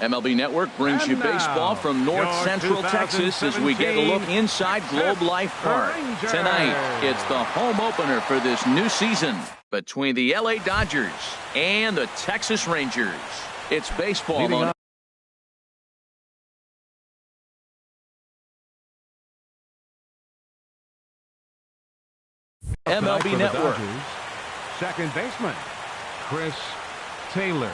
MLB Network brings you baseball from North Central Texas as we get a look inside Globe Life Park. Tonight, it's the home opener for this new season between the LA Dodgers and the Texas Rangers. It's baseball on MLB Network. Second baseman, Chris Taylor.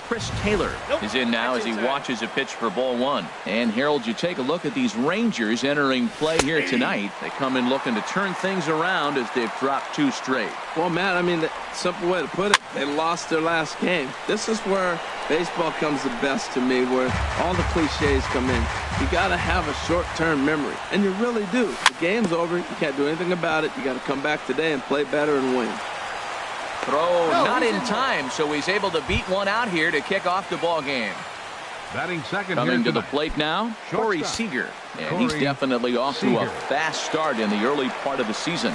Chris Taylor is in now as he watches a pitch for ball one. And Harold, you take a look at these Rangers entering play here tonight. They come in looking to turn things around as they've dropped 2 straight. Well, Matt, I mean, the simple way to put it, they lost their last game. This is where baseball comes the best to me, where all the cliches come in. You got to have a short-term memory, and you really do. The game's over. You can't do anything about it. You got to come back today and play better and win. Throw not in time, so he's able to beat one out here to kick off the ball game. Batting second coming to the plate now, Corey Seager. And he's definitely off to a fast start in the early part of the season.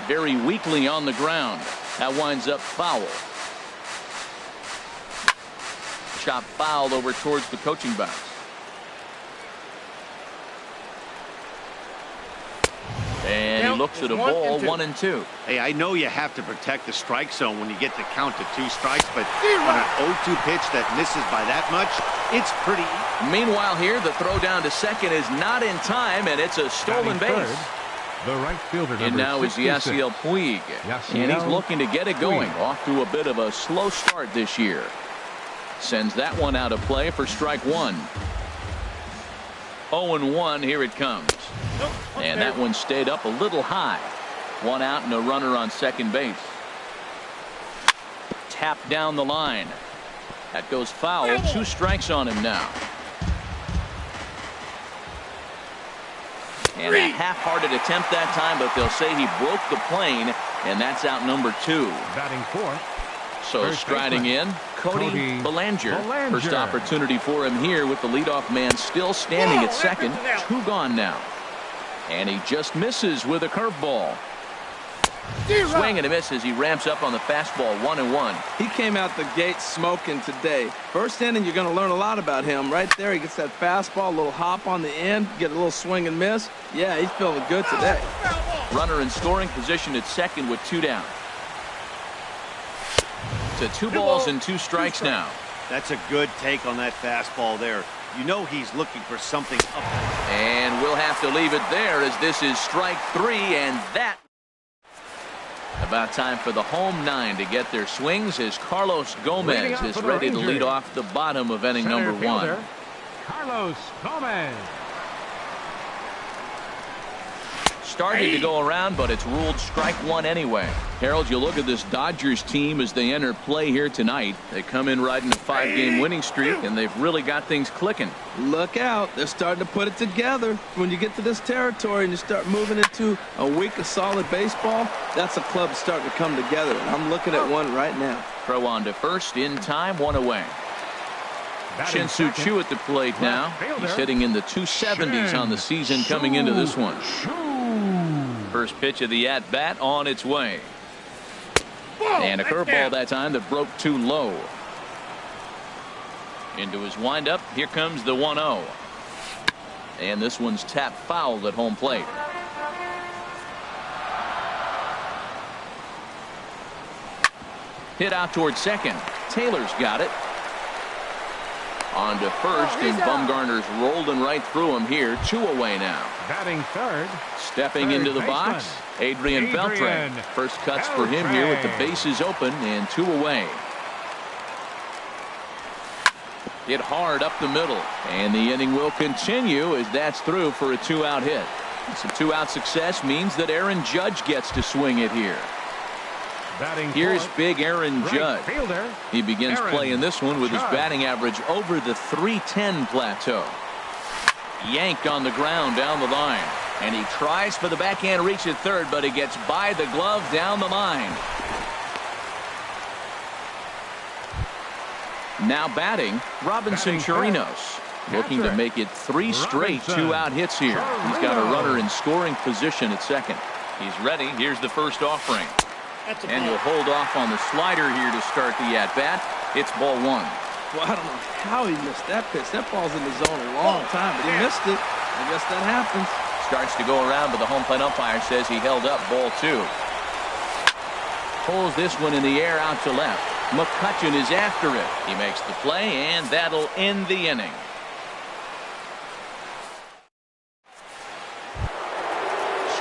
Very weakly on the ground. That winds up foul. Chop foul over towards the coaching box. And he looks at a ball, 1-2. Hey, I know you have to protect the strike zone when you get the count to 2 strikes, but on an 0-2 pitch that misses by that much, it's pretty. Meanwhile here, the throw down to second is not in time, and it's a stolen base. The right fielder, and now is Yasiel Puig. And he's looking to get it going. Off to a bit of a slow start this year. Sends that one out of play for strike 1. 0-1, here it comes. And that one stayed up a little high. 1 out and a runner on second base. Tapped down the line. That goes foul. 2 strikes on him now. And a half-hearted attempt that time, but they'll say he broke the plane, and that's out number 2. Batting fourth. So striding in, Cody Bellinger. First opportunity for him here with the leadoff man still standing at second. 2 gone now. And he just misses with a curveball. Swing and a miss as he ramps up on the fastball. 1-1. He came out the gate smoking today. First inning, you're going to learn a lot about him. Right there, he gets that fastball, a little hop on the end, get a little swing and miss. Yeah, he's feeling good today. Runner in scoring position at second with 2 down. To 2 balls and 2 strikes now. That's a good take on that fastball there. You know he's looking for something up. And we'll have to leave it there as this is strike 3, and that about time for the home 9 to get their swings as Carlos Gomez is ready to lead off the bottom of inning number 1. Carlos Gomez. Started to go around, but it's ruled strike 1 anyway. Harold, you look at this Dodgers team as they enter play here tonight. They come in riding a 5-game winning streak, and they've really got things clicking. Look out. They're starting to put it together. When you get to this territory and you start moving into a week of solid baseball, that's a club starting to come together. And I'm looking at one right now. Throw on to first in time, 1 away. Shin-Soo Choo at the plate now. He's hitting in the 270s on the season coming into this one. First pitch of the at-bat on its way. And a curveball that time that broke too low. Into his windup. Here comes the 1-0. And this one's tapped foul at home plate. Hit out towards second. Taylor's got it. On to first, and Bumgarner's rolling right through him here. 2 away now. Batting third. Stepping into the box, Adrian Beltre. First cuts for him here with the bases open and 2 away. Hit hard up the middle, and the inning will continue as that's through for a 2-out hit. Some 2-out success means that Aaron Judge gets to swing it here. Here's big Aaron Judge. He begins playing this one with his batting average over the .310 plateau. Yanked on the ground down the line. And he tries for the backhand reach at third, but he gets by the glove down the line. Now batting, Robinson Chirinos. Looking to make it 3 straight 2-out hits here. He's got a runner in scoring position at second. He's ready. Here's the first offering. And he'll hold off on the slider here to start the at-bat. It's ball 1. Well, I don't know how he missed that pitch. That ball's in the zone a long time, but he missed it. I guess that happens. Starts to go around, but the home plate umpire says he held up ball 2. Pulls this one in the air out to left. McCutchen is after it. He makes the play, and that'll end the inning.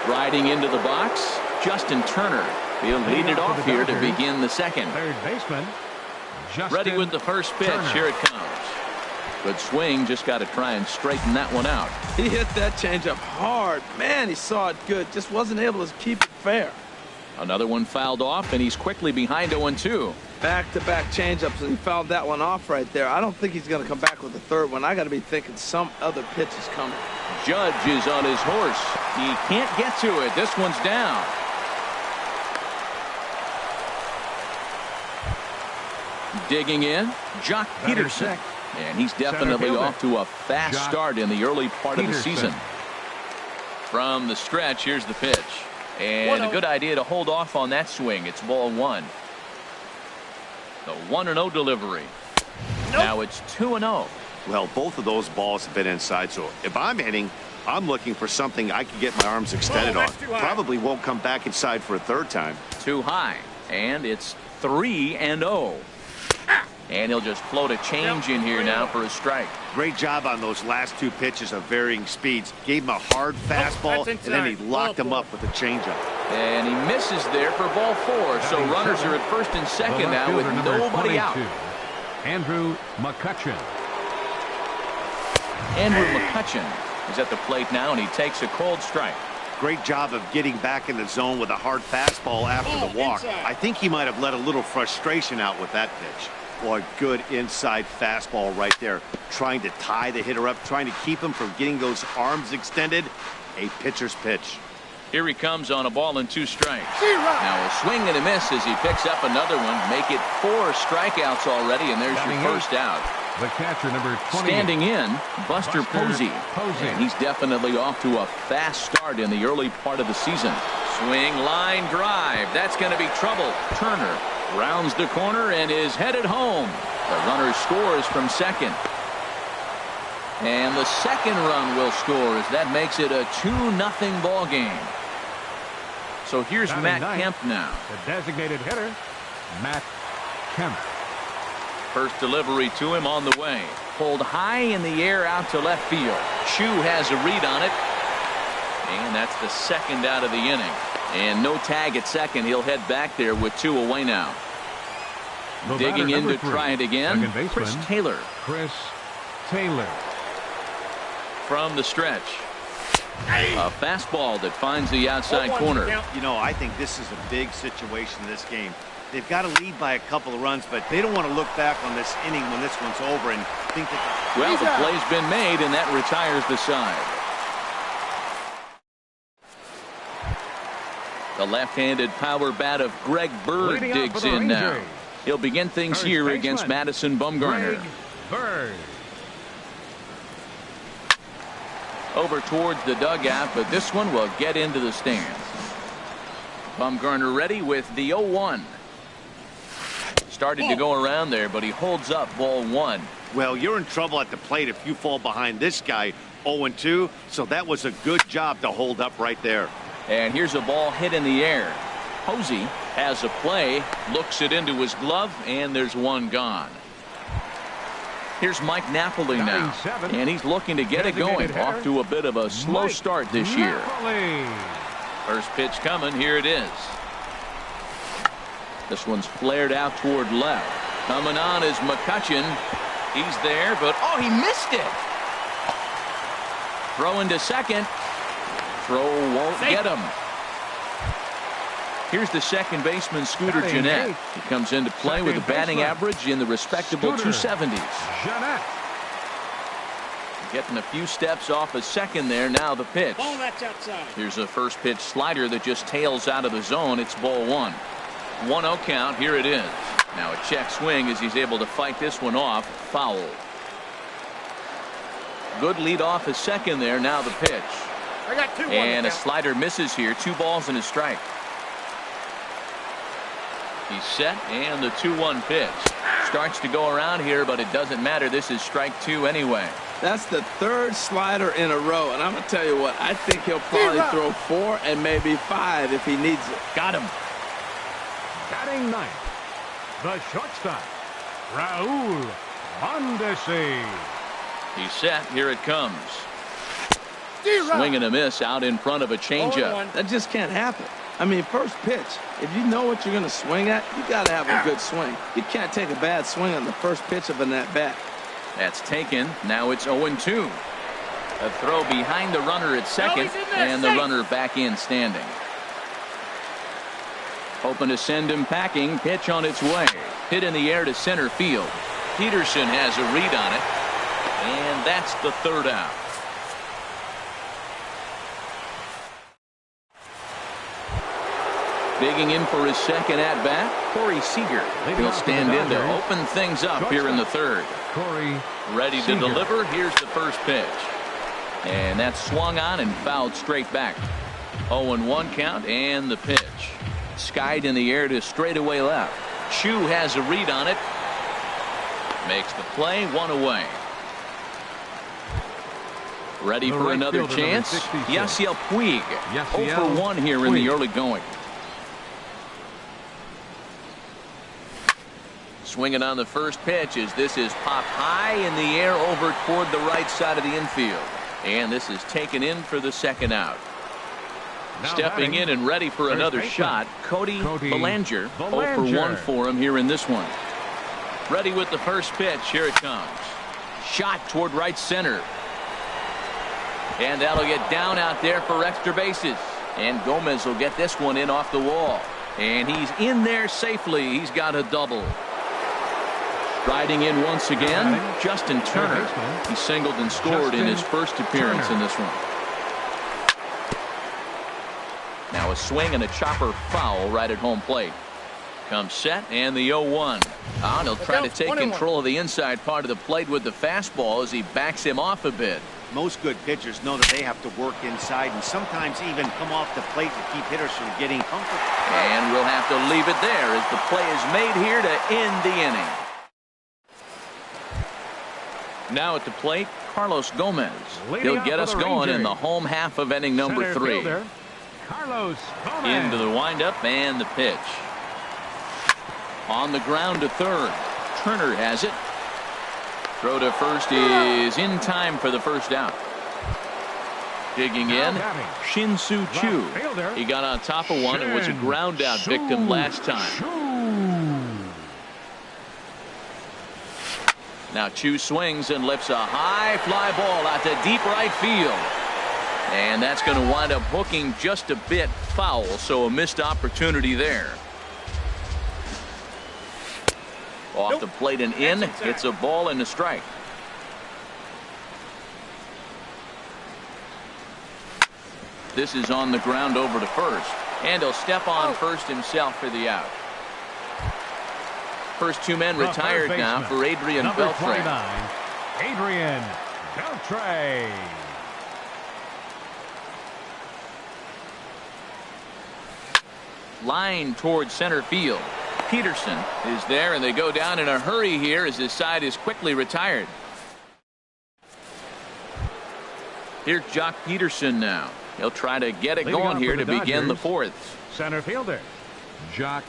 Striding into the box, Justin Turner. He'll lead it off here to begin the second. Third baseman, Justin Ready with the first pitch. Turner. Here it comes. Good swing. Just got to try and straighten that one out. He hit that changeup hard. Man, he saw it good. Just wasn't able to keep it fair. Another one fouled off, and he's quickly behind 0-2. Back-to-back changeups, and he fouled that one off right there. I don't think he's going to come back with the third one. I got to be thinking some other pitch is coming. Judge is on his horse. He can't get to it. This one's down. Digging in, Jock Peterson. And he's definitely off to a fast start in the early part of the season. From the stretch, here's the pitch. And a good idea to hold off on that swing. It's ball 1. The 1-0 delivery. Now it's 2-0. Well, both of those balls have been inside, so if I'm hitting, I'm looking for something I can get my arms extended on. Probably won't come back inside for a third time. Too high. And it's 3-0. And he'll just float a change in here now for a strike. Great job on those last 2 pitches of varying speeds. Gave him a hard fastball, and then he locked him up with a changeup. And he misses there for ball 4. So runners are at first and second now with nobody out. Andrew McCutchen. Andrew McCutchen is at the plate now, and he takes a cold strike. Great job of getting back in the zone with a hard fastball after the walk. I think he might have let a little frustration out with that pitch. Boy, good inside fastball right there. Trying to tie the hitter up, trying to keep him from getting those arms extended. A pitcher's pitch. Here he comes on a ball and 2 strikes. Now a swing and a miss as he picks up another one. Make it 4 strikeouts already, and there's your first out. The catcher, number 20. Standing in, Buster Posey. And he's definitely off to a fast start in the early part of the season. Swing, line drive. That's going to be trouble. Turner rounds the corner and is headed home. The runner scores from second. And the second run will score as that makes it a 2-0 ball game. So here's Matt Kemp now. The designated hitter, Matt Kemp. First delivery to him on the way. Pulled high in the air out to left field. Chu has a read on it. And that's the second out of the inning. And no tag at second. He'll head back there with 2 away now. Digging in to try it again, Chris Taylor. Chris Taylor. From the stretch. A fastball that finds the outside corner. You know, I think this is a big situation in this game. They've got to lead by a couple of runs, but they don't want to look back on this inning when this one's over and think that. Well, the play's been made, and that retires the side. The left-handed power bat of Greg Bird digs in now. He'll begin things here against Madison Bumgarner. Bird. Over towards the dugout, but this one will get into the stands. Bumgarner ready with the 0-1. Started to go around there, but he holds up ball 1. Well, you're in trouble at the plate if you fall behind this guy 0-2, so that was a good job to hold up right there. And here's a ball hit in the air. Posey has a play, looks it into his glove, and there's one gone. Here's Mike Napoli now, and he's looking to get it going. Off to a bit of a slow start this year. First pitch coming, here it is. This one's flared out toward left. Coming on is McCutchen. He's there, but oh, he missed it. Throw into second. Throw won't get him. Here's the second baseman, Scooter Gennett. He comes into play with a batting average in the respectable 270s. Gennett. Getting a few steps off a second there. Now the pitch. Ball that's outside. Here's a first pitch slider that just tails out of the zone. It's ball 1. 1-0 count. Here it is. Now a check swing as he's able to fight this one off. Foul. Good lead off a second there. Now the pitch. I got 2-1. And a slider misses here. 2 balls and a strike. He's set, and the 2-1 pitch. starts to go around here, but it doesn't matter. This is strike 2 anyway. That's the third slider in a row, and I'm going to tell you what, I think he'll probably throw 4 and maybe 5 if he needs it. Got him. Batting ninth, the shortstop, Raul Mondesi. He's set. Here it comes. Swing and a miss out in front of a changeup. That just can't happen. I mean, first pitch, if you know what you're going to swing at, you got to have a good swing. You can't take a bad swing on the first pitch of an at-bat. That's taken. Now it's 0-2. A throw behind the runner at second, and the runner back in standing. Hoping to send him packing. Pitch on its way. Hit in the air to center field. Peterson has a read on it, and that's the third out. Digging in for his second at-bat, Corey Seager. He'll stand in to open things up here in the third. Corey ready to deliver. Here's the first pitch. And that's swung on and fouled straight back. 0-1 count and the pitch. Skied in the air to straightaway left. Chu has a read on it. Makes the play, 1 away. Ready for another chance. Yasiel Puig. 0-for-1 here in the early going. Swinging on the first pitch as this is popped high in the air over toward the right side of the infield. And this is taken in for the second out. Stepping in and ready for another shot, Cody Bellinger. 0-for-1 for him here in this one. Ready with the first pitch. Here it comes. Shot toward right center. And that'll get down out there for extra bases. And Gomez will get this one in off the wall. And he's in there safely. He's got a double. Riding in once again, Justin Turner. He singled and scored in his first appearance in this one. Now a swing and a chopper foul right at home plate. Comes set and the 0-1. And he'll try to take control of the inside part of the plate with the fastball as he backs him off a bit. Most good pitchers know that they have to work inside and sometimes even come off the plate to keep hitters from getting comfortable. And we'll have to leave it there as the play is made here to end the inning. Now at the plate, Carlos Gomez. He'll get us going in the home half of inning number 3. Carlos Gomez. Into the windup and the pitch. On the ground to third. Turner has it. Throw to first is in time for the first out. Digging in, Shin-Soo Choo. He got on top of one and was a ground out victim last time. Now Chu swings and lifts a high fly ball out to deep right field. And that's going to wind up hooking just a bit foul, so a missed opportunity there. Off the plate and in. It's a ball and a strike. This is on the ground over to first. And he'll step on first himself for the out. First two men retired now for Adrian Beltre. Adrian Beltre. Line towards center field. Peterson is there, and they go down in a hurry here as his side is quickly retired. Here's Jock Peterson now. He'll try to get it going here to begin the fourth. Center fielder Jock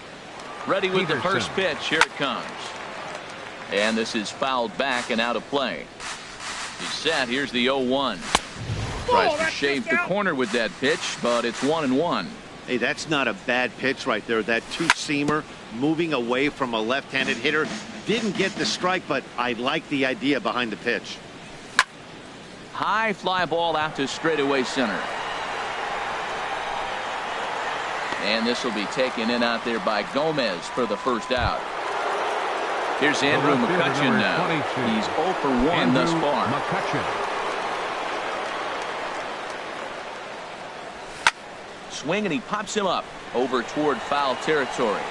ready with the first pitch. Here it comes. And this is fouled back and out of play. He's set. Here's the 0-1. Tries to shave the corner with that pitch, but it's 1-1. Hey, that's not a bad pitch right there. That two-seamer moving away from a left-handed hitter. Didn't get the strike, but I like the idea behind the pitch. High fly ball out to straightaway center. And this will be taken in out there by Gomez for the first out. Here's Andrew McCutchen now. He's 0 for 1 thus far. Swing and he pops him up over toward foul territory.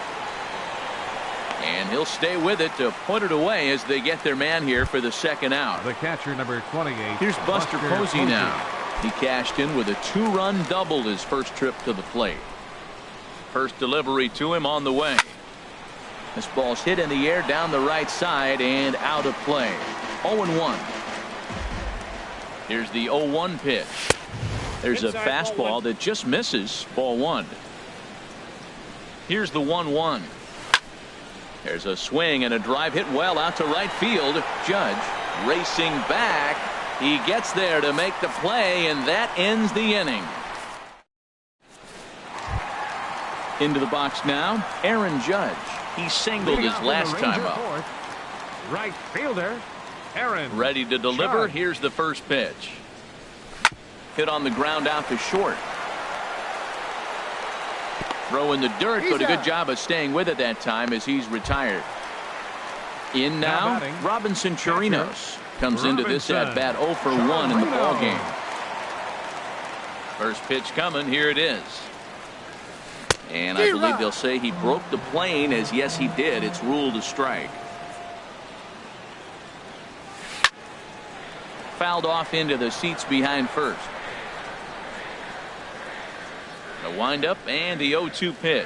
And he'll stay with it to put it away as they get their man here for the second out. The catcher, number 28. Here's Buster Posey now. He cashed in with a 2-run double his first trip to the plate. First delivery to him on the way. This ball's hit in the air down the right side and out of play. 0-1. Here's the 0-1 pitch. There's a fastball that just misses. Ball 1. Here's the 1-1. There's a swing and a drive hit well out to right field. Judge racing back. He gets there to make the play, and that ends the inning. Into the box now, Aaron Judge. He singled his last time up. Right fielder, Aaron. Ready to deliver. Judge. Here's the first pitch. Hit on the ground out to short. Throw in the dirt, but a good job of staying with it that time as he's retired. In now, Robinson Chirinos comes into this at bat 0 for 1 in the ball game. First pitch coming. Here it is. And I believe they'll say he broke the plane, as yes he did. It's ruled a strike. Fouled off into the seats behind first. The windup and the 0-2 pitch.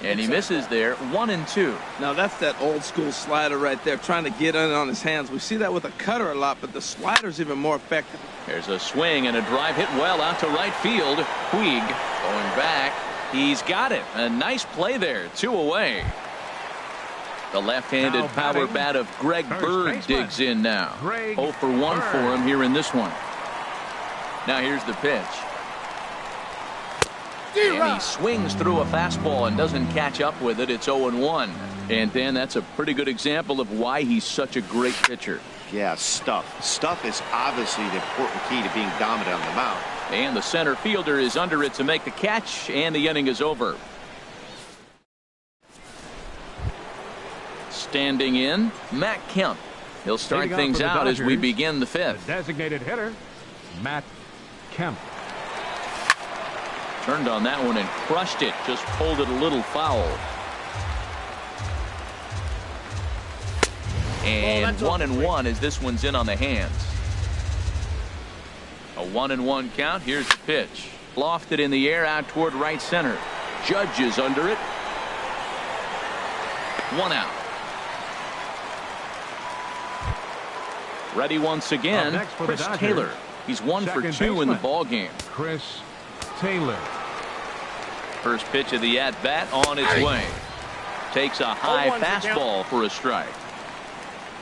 And he misses there. 1-2. Now that's that old school slider right there, trying to get in on his hands. We see that with a cutter a lot, but the slider's even more effective. There's a swing and a drive hit well out to right field. Puig going back. He's got it. A nice play there. 2 away. The left-handed power bat of Greg Bird digs in now. 0 for 1 for him here in this one. Now here's the pitch. And he swings through a fastball and doesn't catch up with it. It's 0-1. And Dan, that's a pretty good example of why he's such a great pitcher. Yeah, stuff. Stuff is obviously the important key to being dominant on the mound. And the center fielder is under it to make the catch, and the inning is over. Standing in, Matt Kemp. He'll start things out as we begin the 5th. The designated hitter, Matt Kemp. Turned on that one and crushed it. Just pulled it a little foul. And 1-1 as this one's in on the hands. A 1-1 count. Here's the pitch. Lofted in the air out toward right center. Judge is under it. 1 out. Ready once again, Chris Taylor. He's 1 for 2 in the ball game. Chris Taylor. First pitch of the at-bat on its way. Takes a high fastball for a strike.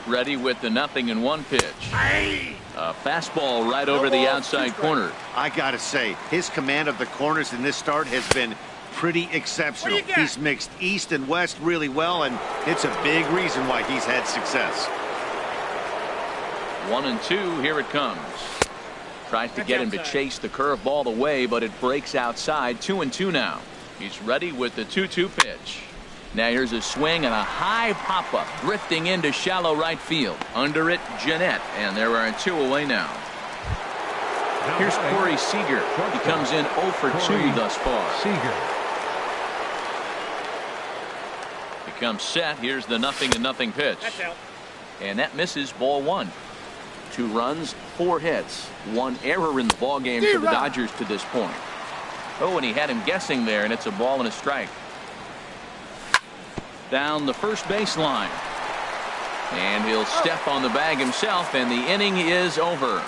Ready with the 0-1 pitch. A fastball right over the outside corner. I gotta say, his command of the corners in this start has been pretty exceptional. He's mixed east and west really well, and it's a big reason why he's had success. 1-2. Here it comes. Tries to get him to chase the curveball away, but it breaks outside. 2-2 now. He's ready with the 2-2 pitch. Now here's a swing and a high pop-up, drifting into shallow right field. Under it, Jeanette, and there are 2 away now. Here's Corey Seager. He comes in 0 for 2 thus far. Seager. Becomes set. Here's the 0-0 pitch. And that misses. Ball 1. 2 runs, 4 hits, 1 error in the ball game for the Dodgers to this point. Oh, and he had him guessing there, and it's a ball and a strike. Down the first baseline. And he'll step on the bag himself, and the inning is over.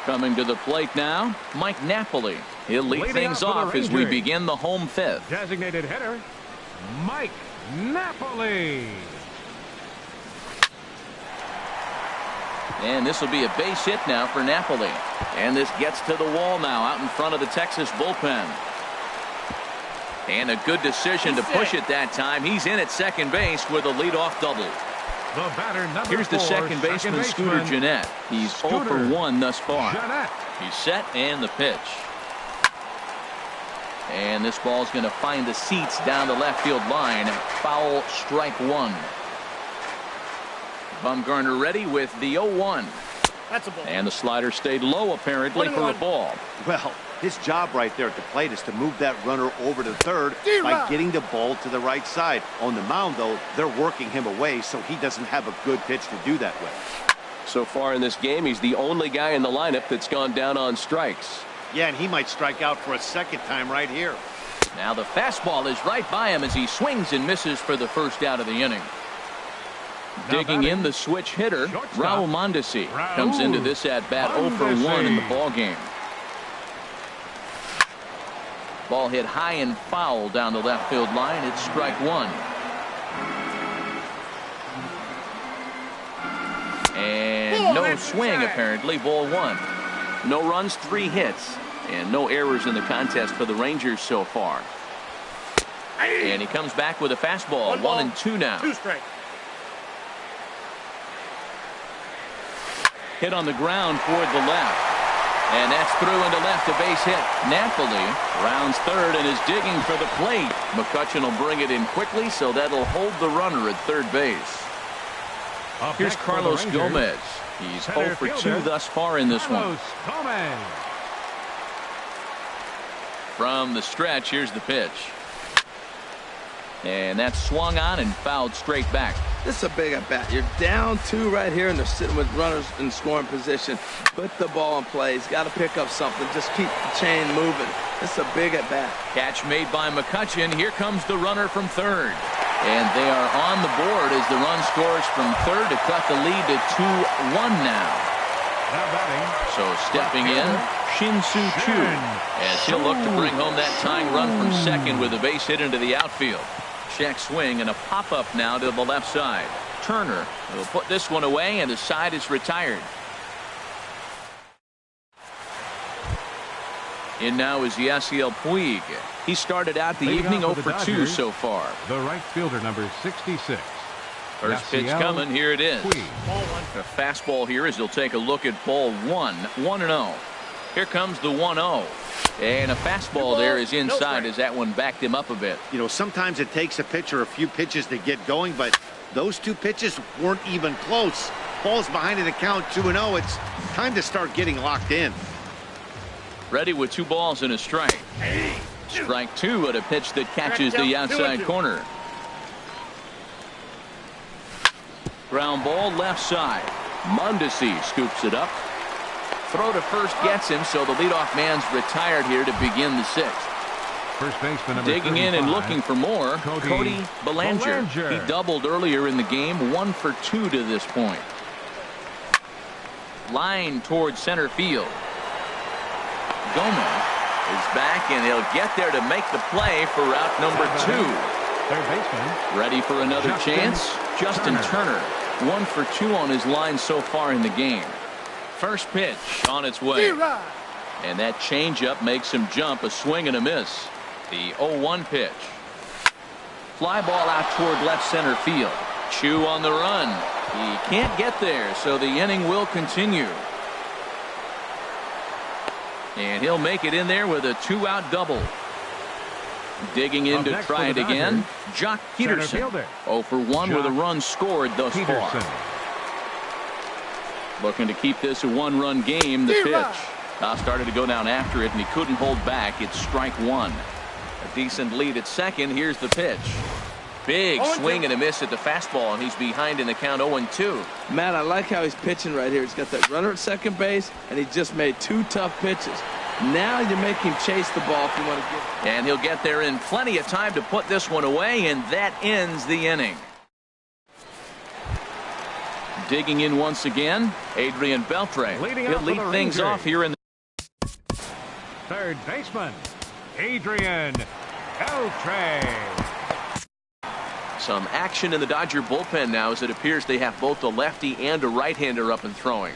Coming to the plate now, Mike Napoli. He'll lead things off as we begin the home 5th. Designated hitter, Mike Napoli. And this will be a base hit now for Napoli. And this gets to the wall now out in front of the Texas bullpen. And a good decision to push it that time. He's in at second base with a leadoff double. The batter, number Here's the 4, second baseman, Scooter Jeanette. He's 0 for 1 thus far. Jeanette. He's set and the pitch. And this ball's going to find the seats down the left field line. Foul, strike 1. Bumgarner ready with the 0-1. That's a ball. And the slider stayed low apparently for a ball. Well, his job right there at the plate is to move that runner over to third by getting the ball to the right side. On the mound, though, they're working him away, so he doesn't have a good pitch to do that with. So far in this game, he's the only guy in the lineup that's gone down on strikes. Yeah, and he might strike out for a second time right here. Now the fastball is right by him as he swings and misses for the first out of the inning. Digging in, the switch hitter, Raul Mondesi, comes into this at-bat 0 for 1 in the ballgame. Ball hit high and foul down the left field line. It's strike one. And no swing, apparently. Ball one. No runs, 3 hits, and no errors in the contest for the Rangers so far. And he comes back with a fastball. 1 and 2 now. 2 strikes. Hit on the ground toward the left. And that's through into left, a base hit. Napoli rounds third and is digging for the plate. McCutchen will bring it in quickly, so that'll hold the runner at third base. Here's Carlos Gomez. He's 0 for 2 thus far in this one. From the stretch, here's the pitch. And that's swung on and fouled straight back. This is a big at bat. You're down 2 right here, and they're sitting with runners in scoring position. Put the ball in play. He's got to pick up something. Just keep the chain moving. This is a big at bat. Catch made by McCutchen. Here comes the runner from third. And they are on the board as the run scores from third to cut the lead to 2-1 now. So stepping in, Shin-Soo Choo, as he'll look to bring home that tying run from second with a base hit into the outfield. Check swing and a pop-up now to the left side. Turner will put this one away, and the side is retired. In now is Yasiel Puig. He started out the evening 0 for 2 so far. The right fielder, number 66. First pitch coming. Here it is. A fastball here as he'll take a look at ball 1. 1-0. Here comes the 1-0. And a fastball there is inside as that one backed him up a bit. You know, sometimes it takes a pitcher a few pitches to get going, but those 2 pitches weren't even close. Ball's behind in the count, 2-0. It's time to start getting locked in. Ready with 2 balls and a strike. Strike 2 at a pitch that catches the outside corner. Ground ball left side. Mondesi scoops it up. Throw to first gets him, so the leadoff man's retired here to begin the 6th. First baseman number Digging in and looking for more, Cody Bellinger. Bellinger. He doubled earlier in the game, 1 for 2 to this point. Line towards center field. Gomez is back, and he'll get there to make the play for route number 2. Third baseman. Ready for another chance? Justin Turner. 1 for 2 on his line so far in the game. First pitch on its way. And that changeup makes him jump, a swing and a miss. The 0-1 pitch. Fly ball out toward left center field. Choo on the run. He can't get there, so the inning will continue. And he'll make it in there with a 2-out double. Digging in to try it again, Jock Peterson. 0 for 1 with a run scored thus far. Looking to keep this a 1-run game. The pitch started to go down after it, and he couldn't hold back. It's strike 1. A decent lead at second. Here's the pitch. Big swing and a miss at the fastball, and he's behind in the count 0-2. Matt, I like how he's pitching right here. He's got that runner at second base, and he just made 2 tough pitches. Now you make him chase the ball if you want to get. And he'll get there in plenty of time to put this one away, and that ends the inning. Digging in once again, Adrian Beltre. He'll lead things off here in the third baseman, Adrian Beltre. Some action in the Dodger bullpen now, as it appears they have both a lefty and a right-hander up and throwing.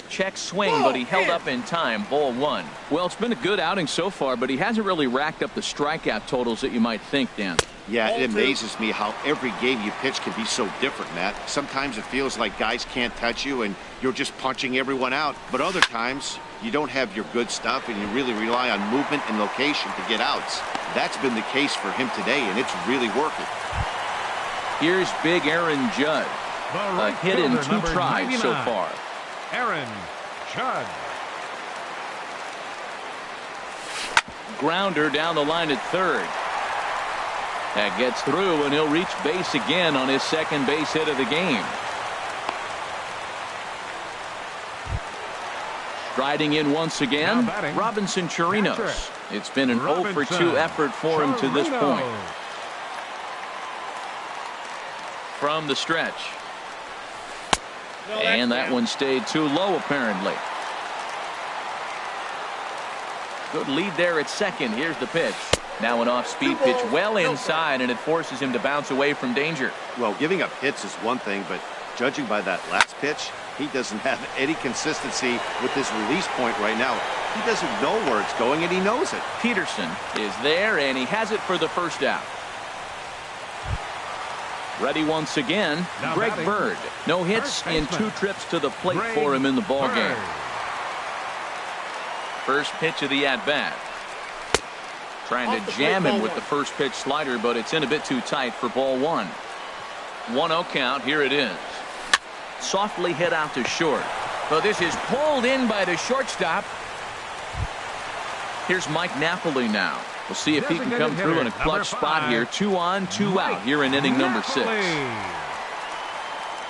Check swing, but he held up in time. Ball 1. Well, it's been a good outing so far, but he hasn't really racked up the strikeout totals that you might think, Dan. Yeah, it amazes me how every game you pitch can be so different, Matt. Sometimes it feels like guys can't touch you and you're just punching everyone out. But other times, you don't have your good stuff and you really rely on movement and location to get outs. That's been the case for him today, and it's really working. Here's big Aaron Judd. A hit in 2 tries so far. Aaron Judd. Grounder down the line at third. That gets through, and he'll reach base again on his second base hit of the game. Striding in once again, Now batting, Robinson Chirinos. catcher, It's been an 0 for 2 effort for him to this Chirinos. point. From the stretch. And that one stayed too low, apparently. Good lead there at second. Here's the pitch. Now an off-speed pitch well inside, and it forces him to bounce away from danger. Well, giving up hits is one thing, but judging by that last pitch, he doesn't have any consistency with his release point right now. He doesn't know where it's going, and he knows it. Peterson is there, and he has it for the first out. Ready once again, Now Greg batting, Bird. No hits in 2 trips to the plate Greg for him in the ballgame. Bird. First pitch of the at-bat. Trying to jam him with the first pitch slider, but it's in a bit too tight for ball 1. 1-0 count. Here it is. Softly hit out to short. But this is pulled in by the shortstop. Here's Mike Napoli now. We'll see if he can come through in a clutch spot here. 2 on, 2 out here in inning number 6.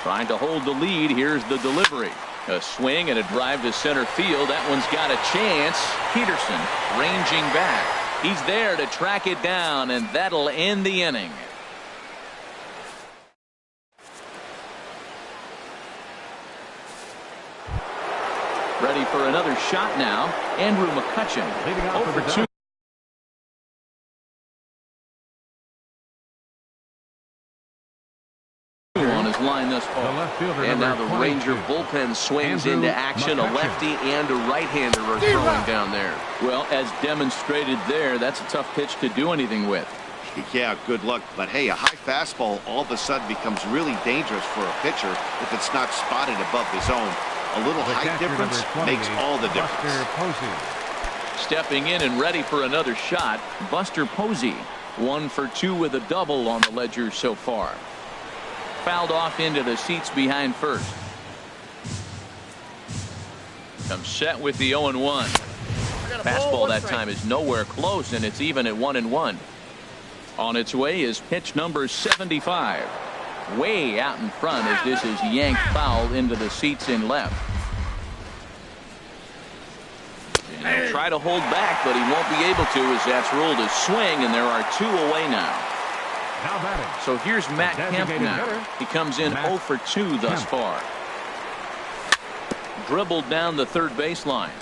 Trying to hold the lead. Here's the delivery. A swing and a drive to center field. That one's got a chance. Peterson ranging back. He's there to track it down, and that'll end the inning. Ready for another shot now. Andrew McCutchen. Leading off for the 2. On his line thus far. The left fielder, And now number the Ranger 22, bullpen swings Andrew into action. A McCutchen. lefty and a right-hander are throwing down there. Well, as demonstrated there, that's a tough pitch to do anything with. Yeah, good luck. But hey, a high fastball all of a sudden becomes really dangerous for a pitcher if it's not spotted above the zone. A little The height catcher, difference number 20, makes all the difference. Buster Posey. Stepping in and ready for another shot, Buster Posey. 1 for 2 with a double on the ledger so far. Fouled off into the seats behind first. Comes set with the 0-1. Fastball that time is nowhere close, and it's even at 1-1. On its way is pitch number 75. Way out in front as this is yanked foul into the seats in left. And he'll try to hold back, but he won't be able to as that's ruled a swing, and there are 2 away now. Now batting. So here's Matt Kemp now. He comes in 0 for 2 thus far. Dribbled down the third baseline.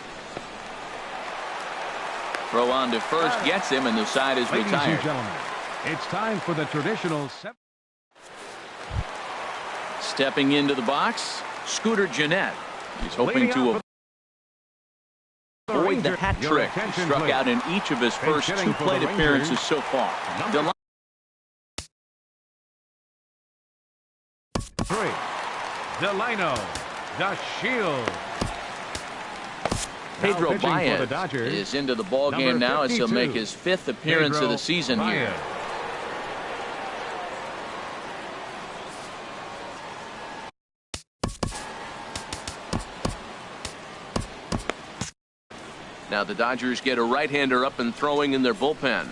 Throw on to first, gets him, and the side is Ladies retired. and gentlemen, it's time for the traditional Stepping into the box, Scooter Gennett. He's hoping to avoid the hat trick. He struck out in each of his first 2 plate appearances so far. 3. Delano, the Shield. Pedro pitching for the Baez Dodgers, is into the ball game number now as he'll 52, make his 5th appearance of Pedro the season here. Baez. Now the Dodgers get a right-hander up and throwing in their bullpen.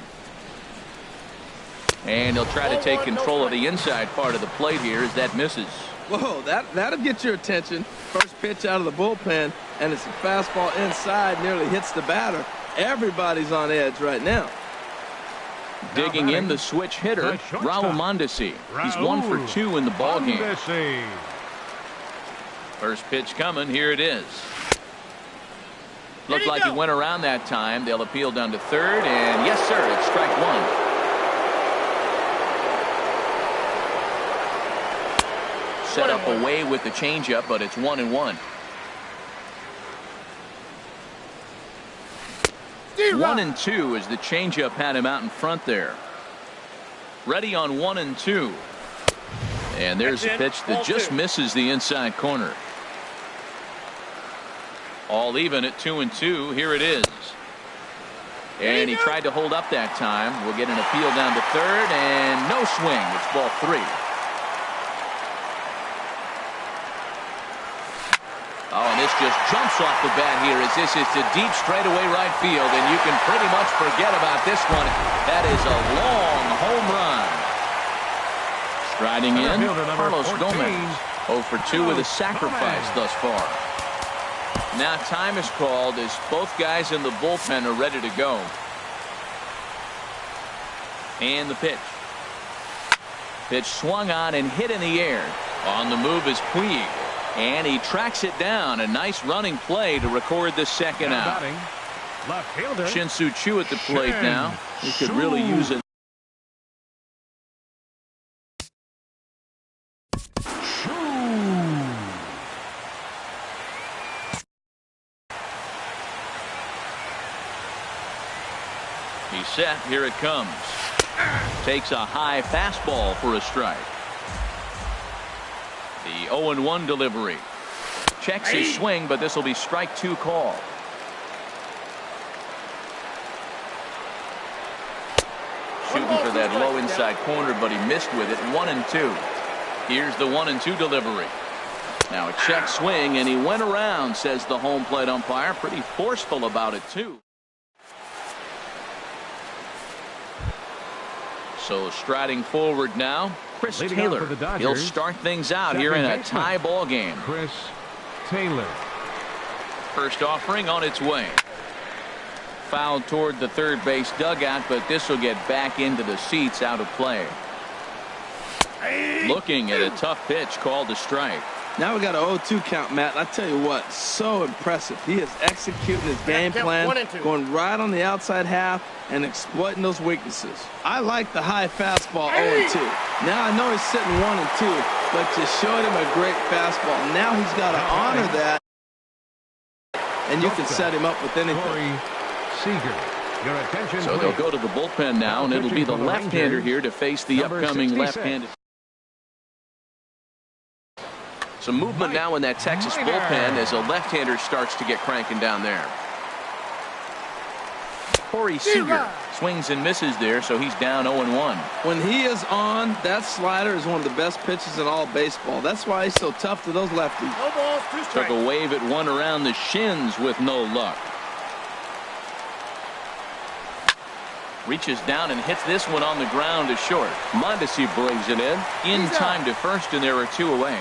And he'll try to take control of the inside part of the plate here as that misses. Whoa, that'll get your attention. First pitch out of the bullpen, and it's a fastball inside, nearly hits the batter. Everybody's on edge right now. Digging in the switch hitter, Raul Mondesi. He's 1 for 2 in the ballgame. Mondesi. First pitch coming. Here it is. Looked like he went around that time. They'll appeal down to third, and yes, sir, it's strike 1. Set up away with the changeup, but it's 1-1. 1-2 as the changeup had him out in front there. Ready on 1-2. And there's a pitch that just misses the inside corner. All even at 2-2. Here it is. And he tried to hold up that time. We'll get an appeal down to third, and no swing. It's ball 3. Oh, and this just jumps off the bat here as this is to deep straightaway right field, and you can pretty much forget about this one. That is a long home run. Striding in, Carlos Gomez. 0 for 2 with a sacrifice thus far. Now time is called as both guys in the bullpen are ready to go. And the pitch. Pitch swung on and hit in the air. On the move is Puig. And he tracks it down. A nice running play to record the second out. Left fielder. Shin-Soo Choo at the plate now. He could really use it. He's set. Here it comes. Takes a high fastball for a strike. The 0-1 delivery. Checks his swing, but this will be strike 2 call. Shooting for that low inside corner, but he missed with it. 1-2. Here's the 1-2 delivery. Now a check swing, and he went around, says the home plate umpire. Pretty forceful about it, too. So striding forward now, Chris Taylor. He'll start things out here in a tie ball game. Chris Taylor. First offering on its way. Foul toward the third base dugout, but this will get back into the seats, out of play. Looking at a tough pitch called a strike. Now we got an 0-2 count, Matt. I tell you what, so impressive. He is executing his game plan, going right on the outside half and exploiting those weaknesses. I like the high fastball 0-2. Now I know he's sitting 1-2, but you showed him a great fastball. Now he's got to honor that, and you can set him up with anything. Your attention, so they'll go to the bullpen now, and it'll be the left-hander here to face the upcoming left-handed. Some movement now in that Texas bullpen as a left-hander starts to get cranking down there. Corey Seager swings and misses there, so he's down 0-1. When he is on, that slider is one of the best pitches in all baseball. That's why he's so tough to those lefties. No balls, 2 strikes. Took a wave at one around the shins with no luck. Reaches down and hits this one on the ground to short. Mondesi brings it in time to first, and there are 2 away.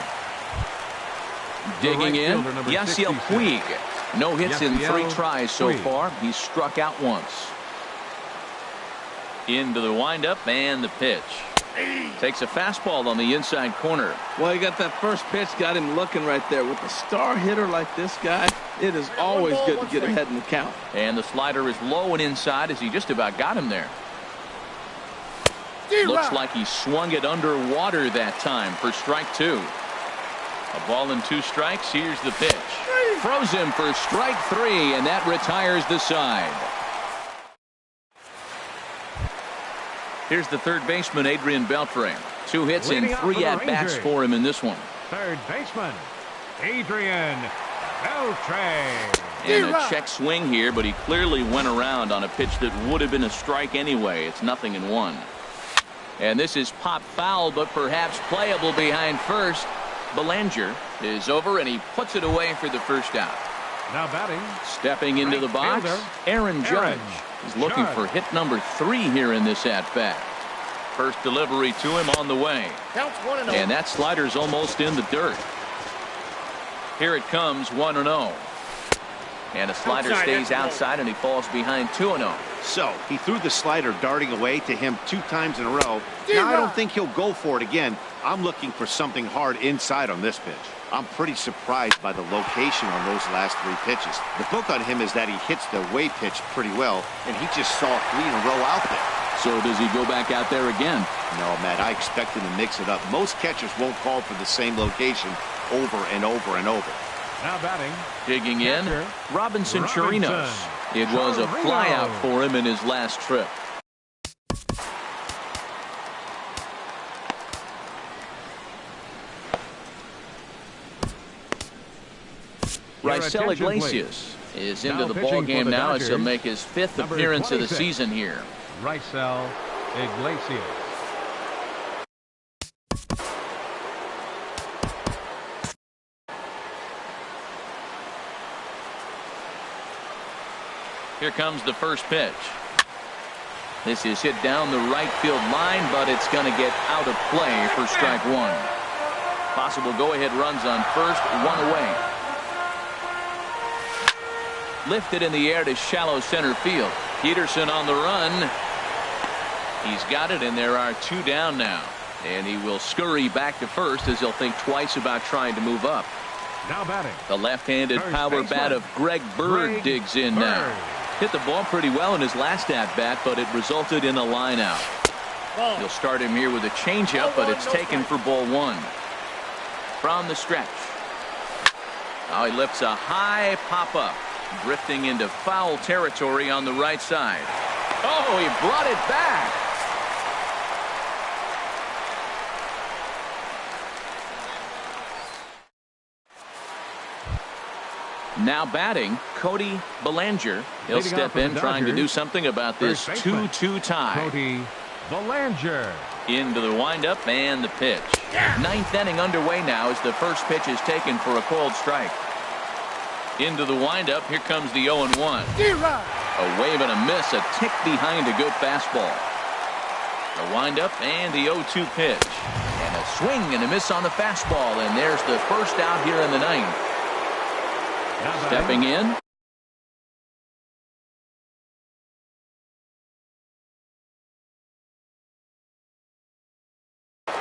Digging in, Yasiel Puig. No hits in 3 tries so far. He's struck out once. Into the windup and the pitch. Takes a fastball on the inside corner. Well, he got that first pitch, got him looking right there. With a star hitter like this guy, it is always good to get ahead in the count. And the slider is low and inside as he just about got him there. Looks like he swung it underwater that time for strike 2. A ball and 2 strikes. Here's the pitch. Throws him for strike 3, and that retires the side. Here's the third baseman, Adrian Beltre. 2 hits and 3 at-bats for him in this one. Third baseman, Adrian Beltre. And a check swing here, but he clearly went around on a pitch that would have been a strike anyway. It's 0-1. And this is popped foul, but perhaps playable behind first. Belanger is over, and he puts it away for the first out. Now batting. Stepping into the box, Aaron Judge. He's looking for hit number 3 here in this at-bat. First delivery to him on the way. Counts 1-0. And that slider's almost in the dirt. Here it comes, 1-0. And a slider stays outside, and he falls behind 2-0. So he threw the slider darting away to him 2 times in a row. Now I don't think he'll go for it again. I'm looking for something hard inside on this pitch. I'm pretty surprised by the location on those last 3 pitches. The book on him is that he hits the way pitch pretty well, and he just saw 3 in a row out there. So does he go back out there again? No, Matt, I expect him to mix it up. Most catchers won't call for the same location over and over and over. Now batting. Digging in, Robinson Chirinos. It was a flyout for him in his last trip. Raisel Iglesias is into the ball game now as he'll make his 5th appearance of the season here. Raisel Iglesias. Here comes the first pitch. This is hit down the right field line, but it's going to get out of play for strike 1. Possible go-ahead runs on first, 1 away. Lifted in the air to shallow center field. Peterson on the run. He's got it, and there are 2 down now. And he will scurry back to first as he'll think twice about trying to move up. Now batting. The left-handed power baseman, bat of Greg Bird digs in now. Hit the ball pretty well in his last at-bat, but it resulted in a line-out. You'll start him here with a changeup, but it's taken for ball 1. From the stretch. Now he lifts a high pop-up, drifting into foul territory on the right side. Oh, he brought it back. Now batting, Cody Bellinger. He'll step in trying to do something about this 2-2 tie. Cody Bellinger. Into the windup and the pitch. 9th inning underway now as the first pitch is taken for a cold strike. Into the windup. Here comes the 0-1. A wave and a miss, a tick behind a good fastball. The windup and the 0-2 pitch. And a swing and a miss on the fastball. And there's the first out here in the 9th. Stepping in.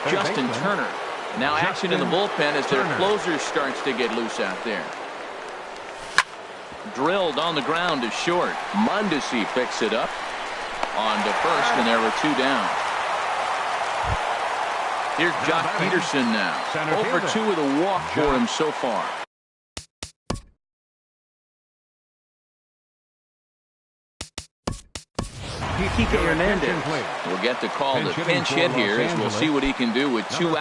Justin Turner. Now action in the bullpen as their closer starts to get loose out there. Drilled on the ground to short. Mondesi picks it up on to first, and there were 2 down. Here's Jock Peterson now. 0 for 2 with a walk for him so far. Kike Hernandez will get the call to pinch hit here as we'll see what he can do with 2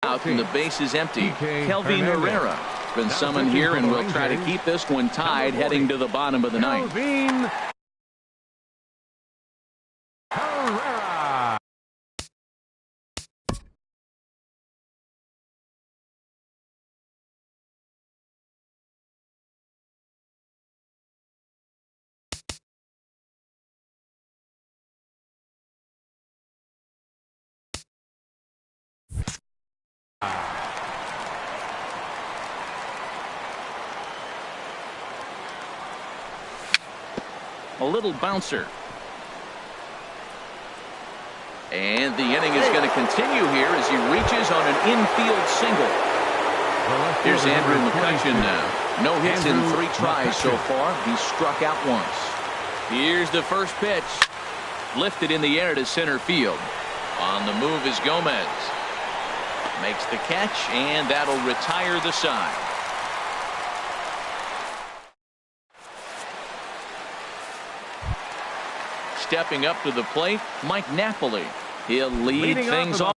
out and the base is empty. Kelvin Herrera has been summoned here and will try to keep this one tied heading to the bottom of the 9th. Herrera. A little bouncer. And the inning is going to continue here as he reaches on an infield single. Here's Andrew McCutcheon now. No hits in 3 tries so far. He struck out once. Here's the first pitch. Lifted in the air to center field. On the move is Gomez. Makes the catch, and that'll retire the side. Stepping up to the plate, Mike Napoli. He'll lead things off.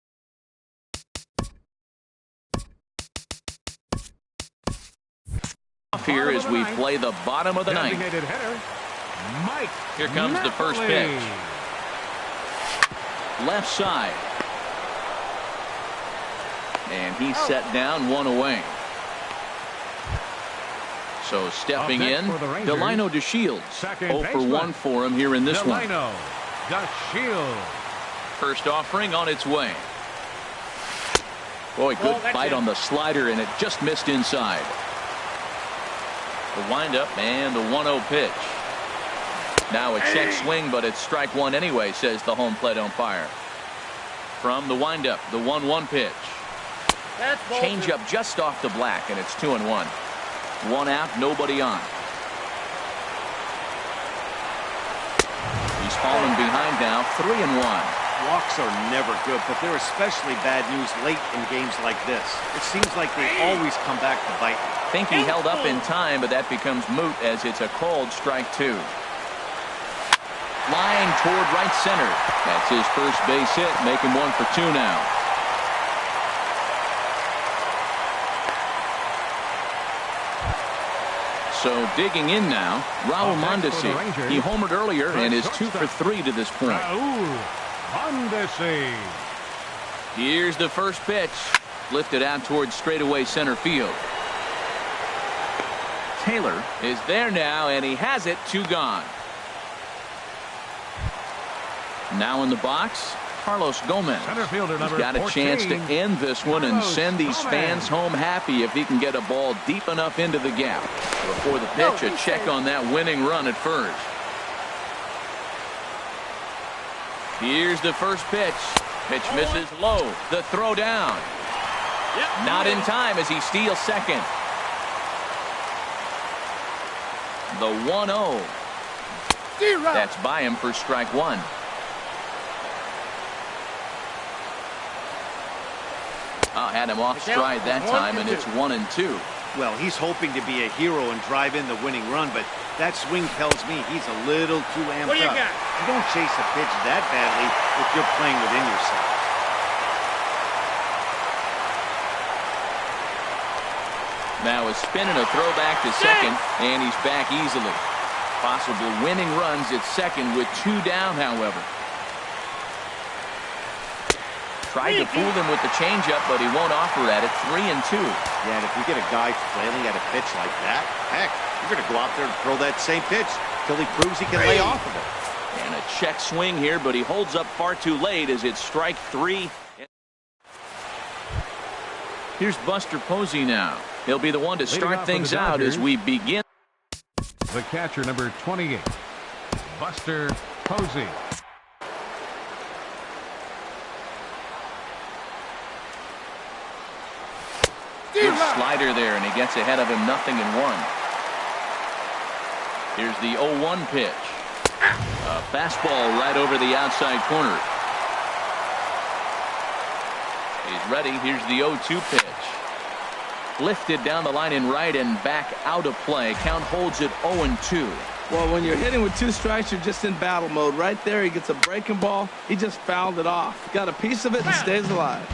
Here as we play the bottom of the 9th. Here comes the first pitch. Left side. And he's set down 1 away. So stepping in, Delino DeShields. 0 for 1 for him here in this one. First offering on its way. Boy, good bite on the slider, and it just missed inside. The windup and the 1-0 pitch. Now a check swing, but it's strike 1 anyway, says the home plate umpire. From the windup, the 1-1 pitch. Change up just off the black, and it's 2-1. 1 out, nobody on. He's fallen behind now, 3-1. Walks are never good, but they're especially bad news late in games like this. It seems like they always come back to bite me. Think he held up in time, but that becomes moot as it's a called strike 2. Line toward right center. That's his first base hit, making 1 for 2 now. So digging in now, Raul Mondesi. He homered earlier and is 2 for 3 to this point. Here's the first pitch. Lifted out towards straightaway center field. Taylor is there now, and he has it. 2 gone. Now in the box, Carlos Gomez. Center fielder He's number got a 14, chance to end this one and Carlos send these Gomez. fans home happy if he can get a ball deep enough into the gap. Before the pitch, a check on that winning run at first. Here's the first pitch. Pitch misses low. The throw down. Not in time as he steals second. The 1-0. That's by him for strike one. Had him off stride that time, and it's 1-2. Well, he's hoping to be a hero and drive in the winning run, but that swing tells me he's a little too amped What do you up. got? You don't chase a pitch that badly if you're playing within yourself. Now a spin and a throwback to second, and he's back easily. Possible winning runs at second with 2 down, however. Tried to fool him with the changeup, but he won't offer at it. 3-2. Yeah, and if you get a guy flailing at a pitch like that, heck, you're going to go out there and throw that same pitch till he proves he can lay off of it. And a check swing here, but he holds up far too late as it's strike 3. Here's Buster Posey now. He'll be the one to start things out as we begin. The catcher, number 28, Buster Posey. Good slider there, and he gets ahead of him 0-1. Here's the 0-1 pitch. A fastball right over the outside corner. He's ready. Here's the 0-2 pitch. Lifted down the line in right and back out of play. Count holds it 0-2. Well, when you're hitting with 2 strikes, you're just in battle mode. Right there, he gets a breaking ball. He just fouled it off. Got a piece of it and stays alive.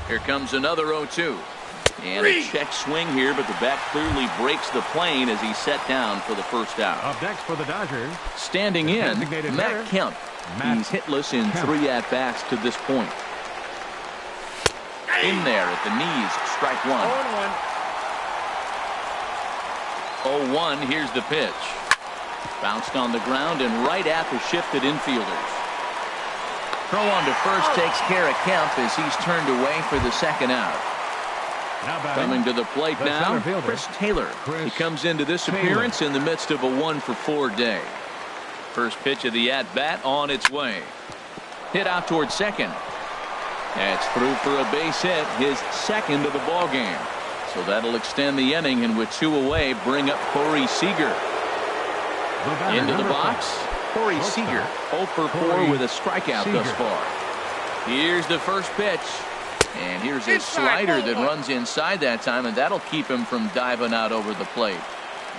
Here comes another 0-2. And a check swing here, but the bat clearly breaks the plane as he's set down for the first out. Up next for the Dodgers, Standing in, designated Matt hitter, Kemp. Matt He's hitless in Kemp. 3 at-bats to this point. In there at the knees, strike 1. 0-1, here's the pitch. Bounced on the ground and right at the shifted infielders. Throw on to first takes care of Kemp as he's turned away for the second out. now batting, Coming to the plate the now, center fielder, Chris Taylor. Chris He comes into this Taylor. appearance in the midst of a 1-for-4 day. First pitch of the at-bat on its way. Hit out towards second. That's through for a base hit, his second of the ball game. So that'll extend the inning, and with 2 away, bring up Corey Seager. the batter, Into the number box, 5, Corey shortstop, Seager, 0-for-4 Corey with a strikeout thus Seager. far. Here's the first pitch. And here's a slider that runs inside that time, and that'll keep him from diving out over the plate.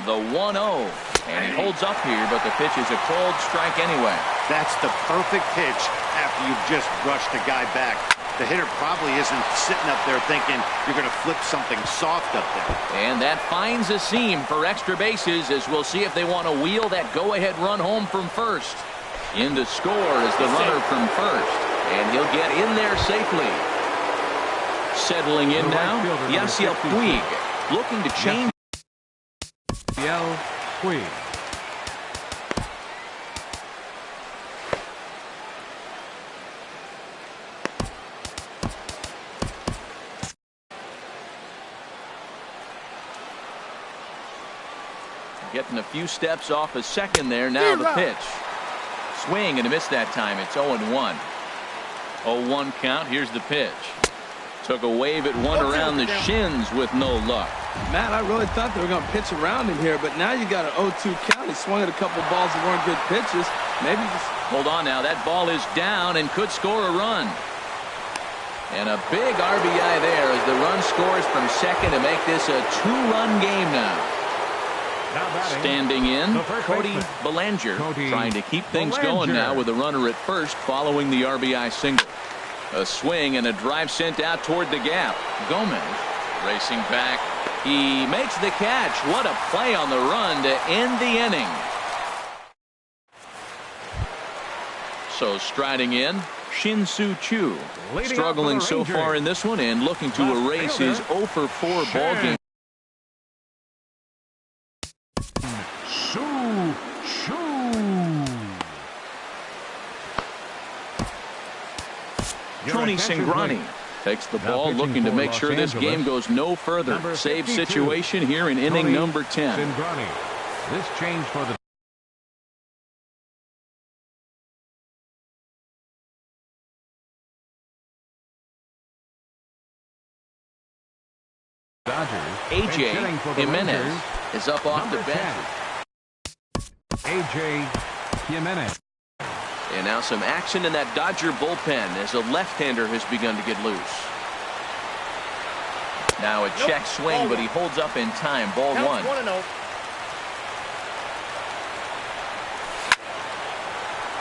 The 1-0. And he holds up here, but the pitch is a cold strike anyway. That's the perfect pitch after you've just brushed a guy back. The hitter probably isn't sitting up there thinking you're going to flip something soft up there. And that finds a seam for extra bases as we'll see if they want to wheel that go-ahead run home from first. In to score is the runner from first. And he'll get in there safely. Settling in The right now, fielder, number Yasiel 52. Puig, looking to change. Yell Puig. Getting a few steps off a second there. Now the pitch. Swing and a miss that time. It's 0-1. 0-1 count. Here's the pitch. Took a wave at one around the shins with no luck. Matt, I really thought they were going to pitch around him here, but now you got an 0-2 count. He swung at a couple balls that weren't good pitches. Maybe just... Hold on now. That ball is down and could score a run. And a big RBI there as the run scores from second to make this a 2-run game now. Now batting, Standing in, the first Cody baseman, Bellinger, Cody trying to keep things going Bellinger. now with a runner at first following the RBI single. A swing and a drive sent out toward the gap. Gomez racing back. He makes the catch. What a play on the run to end the inning. So striding in, Shin-Soo Choo. Leading Struggling off for so the Rangers. far in this one and looking to Left erase his fielder, 0-for-4 ball game. Tony Cingrani takes the ball, looking to make sure this game goes no further. Save situation here in inning number 10. Cingrani. This change for the Dodgers. A.J. Jimenez is up off the bench. A.J. Jimenez. And now some action in that Dodger bullpen as a left-hander has begun to get loose. Now a check swing, but he holds up in time. Ball one. 1-0.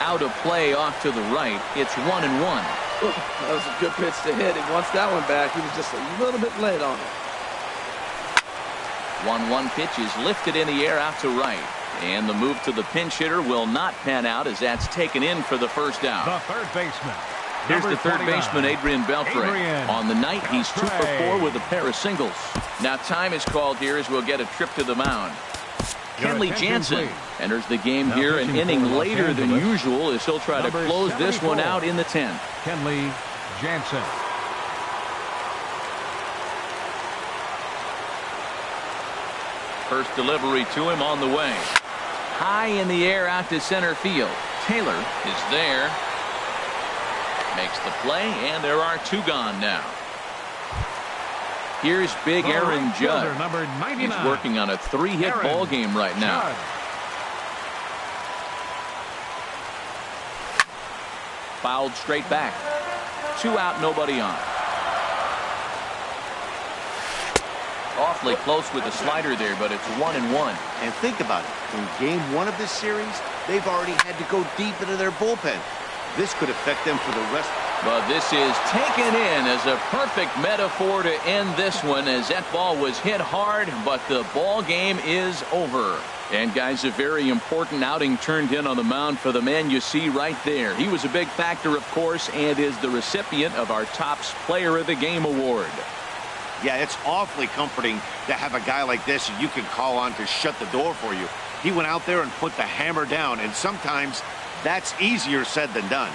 Out of play off to the right. It's 1-1. That was a good pitch to hit. He wants that one back. He was just a little bit late on it. 1-1 pitch is lifted in the air out to right. And the move to the pinch hitter will not pan out as that's taken in for the first out. The third baseman. Here's the third 49. baseman, Adrian Beltre. On the night, he's 2 for 4 with a pair of singles. Now time is called here as we'll get a trip to the mound. Kenley Jansen enters the game here an inning later than usual as he'll try to close this one out in the 10th. Kenley Jansen. First delivery to him on the way. High in the air out to center field. Taylor is there. Makes the play, and there are 2 gone now. Here's big Aaron Judd. Number 99. He's working on a 3-hit ball game right now. Judd. Fouled straight back. 2 out, nobody on. Awfully close with the slider there, but it's 1-1. And think about it. In game 1 of this series, they've already had to go deep into their bullpen. This could affect them for the rest. But this is taken in as a perfect metaphor to end this one, as that ball was hit hard, but the ball game is over. And guys, a very important outing turned in on the mound for the man you see right there. He was a big factor, of course, and is the recipient of our Topps Player of the Game award. Yeah, it's awfully comforting to have a guy like this you can call on to shut the door for you. He went out there and put the hammer down, and sometimes that's easier said than done.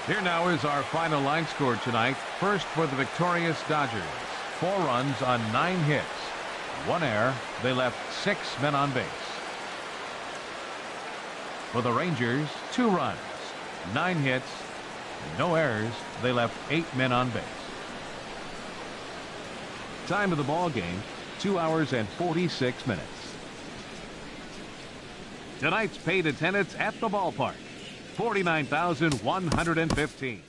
Here now is our final line score tonight. First for the victorious Dodgers. 4 runs on 9 hits. 1 error. They left 6 men on base. For the Rangers, 2 runs, 9 hits, no errors. They left 8 men on base. Time of the ball game, 2 hours and 46 minutes. Tonight's paid attendance at the ballpark, 49,115.